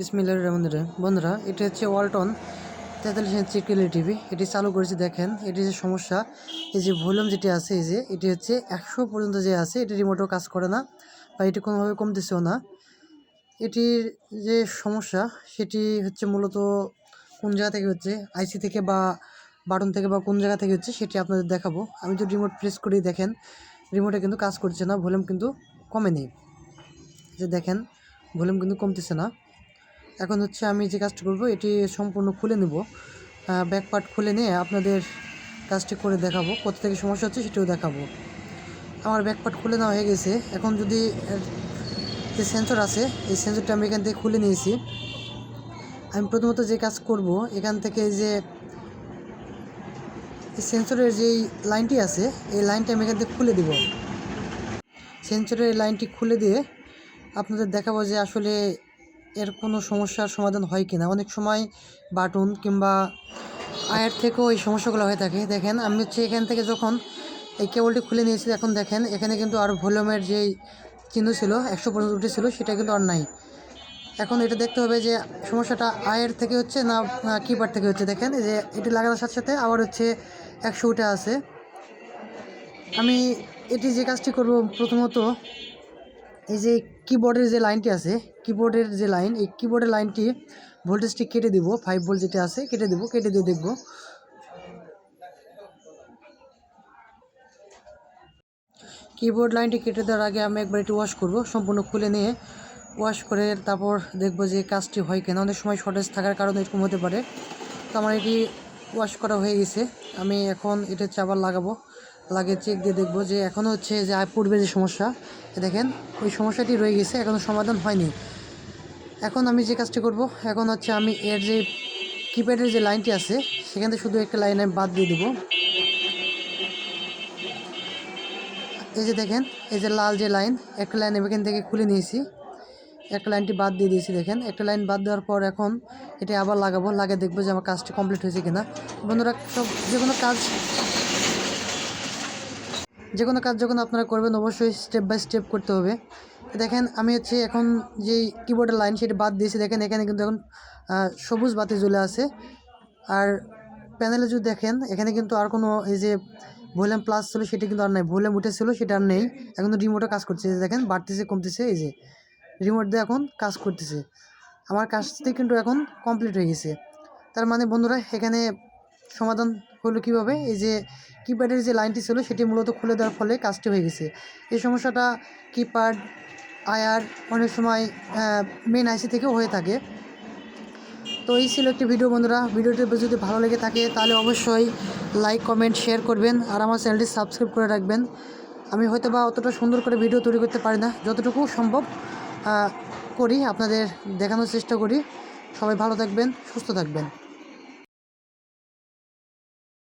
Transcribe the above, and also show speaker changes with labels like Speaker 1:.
Speaker 1: বিসমিল্লাহির রহমানির রহিম। বন্ধুরা, এটা হচ্ছে ওয়ালটন 43 ইঞ্চি কিউএলইডি টিভি। এটি চালু করেছি, দেখেন এটি যে সমস্যা, এই যে ভলিউম যেটি আছে, এই যে এটি হচ্ছে 100 পর্যন্ত যে আছে, এটি রিমোটও কাজ করে না বা এটি কোনোভাবে কমতেছেও না। এটির যে সমস্যা সেটি হচ্ছে মূলত কোন জায়গা থেকে হচ্ছে, আইসি থেকে বা বাটন থেকে বা কোন জায়গা থেকে হচ্ছে সেটি আপনাদের দেখাবো। আমি যদি রিমোট প্রেস করি, দেখেন রিমোটে কিন্তু কাজ করছে না, ভলিউম কিন্তু কমেনি। যে দেখেন ভলিউম কিন্তু কমতেছে না। এখন হচ্ছে আমি যে কাজটি করব, এটি সম্পূর্ণ খুলে নেব, ব্যাক পার্ট খুলে নিয়ে আপনাদের কাজটি করে দেখাবো, কোথা থেকে সমস্যা হচ্ছে সেটাও দেখাবো। আমার ব্যাক পার্ট খুলে নেওয়া হয়ে গেছে। এখন যদি যে সেন্সর আছে, এই সেন্সরটা আমি এখান থেকে খুলে নিয়েছি। আমি প্রথমত যে কাজ করব, এখান থেকে যে সেন্সরের যেই লাইনটি আছে, এই লাইনটা আমি এখান থেকে খুলে দেব। সেন্সরের লাইনটি খুলে দিয়ে আপনাদের দেখাবো যে আসলে এর কোনো সমস্যার সমাধান হয় কিনা। অনেক সময় বাটন কিংবা আয়ার থেকেও এই সমস্যাগুলো হয়ে থাকে। দেখেন আমি হচ্ছে এখান থেকে যখন এই কেবলটি খুলে নিয়েছি, এখন দেখেন এখানে কিন্তু আর ভলিউমের যেই চিহ্ন ছিল 100 পর্যন্ত উঠেছিল, সেটা কিন্তু আর নাই। এখন এটা দেখতে হবে যে সমস্যাটা আয়ের থেকে হচ্ছে না কিপ্যাড থেকে হচ্ছে। দেখেন এই যে এটি লাগানোর সাথে সাথে আবার হচ্ছে 100 উঠে আছে। আমি এটি যে কাজটি করব, প্রথমত এই যে কিবোর্ডের যে লাইনটি আছে, কিবোর্ডের যে লাইন, এই কিবোর্ডের লাইনটি ভোল্টেজটি কেটে দিব, 5 ভোল্ট যেটা আছে কেটে দেব, কেটে দিয়ে দেখব। কিবোর্ড লাইনটি কেটে দেওয়ার আগে আমি একবার একটু ওয়াশ করব, সম্পূর্ণ খুলে নিয়ে ওয়াশ করে তারপর দেখব যে কাজটি হয় কিনা। অনেক সময় শর্টেজ থাকার কারণে এরকম হতে পারে। তো আমার এটি ওয়াশ করা হয়ে গেছে। আমি এখন এটা হচ্ছে আবার লাগাবো, লাগিয়ে চেক দিয়ে দেখব যে এখনও হচ্ছে যে পূর্বে যে সমস্যা, দেখেন ওই সমস্যাটি রয়ে গেছে, এখনও সমাধান হয়নি। এখন আমি যে কাজটি করব, এখন হচ্ছে আমি এর যে কিপ্যাডের যে লাইনটি আছে, সেখান থেকে শুধু একটা লাইন আমি বাদ দিয়ে দেবো। এই যে দেখেন এই যে লাল যে লাইন, একটা লাইন আমি এখান থেকে খুলে নিয়েছি, একটা লাইনটি বাদ দিয়ে দিয়েছি। দেখেন একটা লাইন বাদ দেওয়ার পর এখন এটা আবার লাগাবো, লাগিয়ে দেখবো যে আমার কাজটি কমপ্লিট হয়েছে কিনা। বন্ধুরা, সব যে কোনো কাজ যখন আপনারা করবেন, অবশ্যই স্টেপ বাই স্টেপ করতে হবে। দেখেন আমি হচ্ছে এখন যেই কিবোর্ডের লাইন সেটা বাদ দিয়েছি। দেখেন এখানে কিন্তু এখন সবুজ বাতি জ্বলে আছে। আর প্যানেলে যদি দেখেন, এখানে কিন্তু আর কোনো এই যে ভলিউম প্লাস ছিল সেটা কিন্তু আর নেই, ভলিউম উঠেছিল সেটা আর নেই। এখন তো রিমোটও কাজ করছে, দেখেন বাড়তেছে কমতেছে, এই যে রিমোট দিয়ে এখন কাজ করতেছে। আমার কাজটি কিন্তু এখন কমপ্লিট হয়ে গেছে। তার মানে বন্ধুরা, এখানে সমাধান হলো কীভাবে, এই যে কিপ্যাডের যে লাইনটি ছিল সেটি মূলত খুলে দেওয়ার ফলে কাজটি হয়ে গেছে। এই সমস্যাটা কিপ্যাড, আয়ার, অনেক সময় মেন আইসি থেকেও হয়ে থাকে। তো এই ছিল একটি ভিডিও বন্ধুরা। ভিডিওটি যদি ভালো লেগে থাকে তাহলে অবশ্যই লাইক, কমেন্ট, শেয়ার করবেন আর আমার চ্যানেলটি সাবস্ক্রাইব করে রাখবেন। আমি হয়তো বা অতটা সুন্দর করে ভিডিও তৈরি করতে পারি না, যতটুকু সম্ভব করি, আপনাদের দেখানোর চেষ্টা করি। সবাই ভালো থাকবেন, সুস্থ থাকবেন।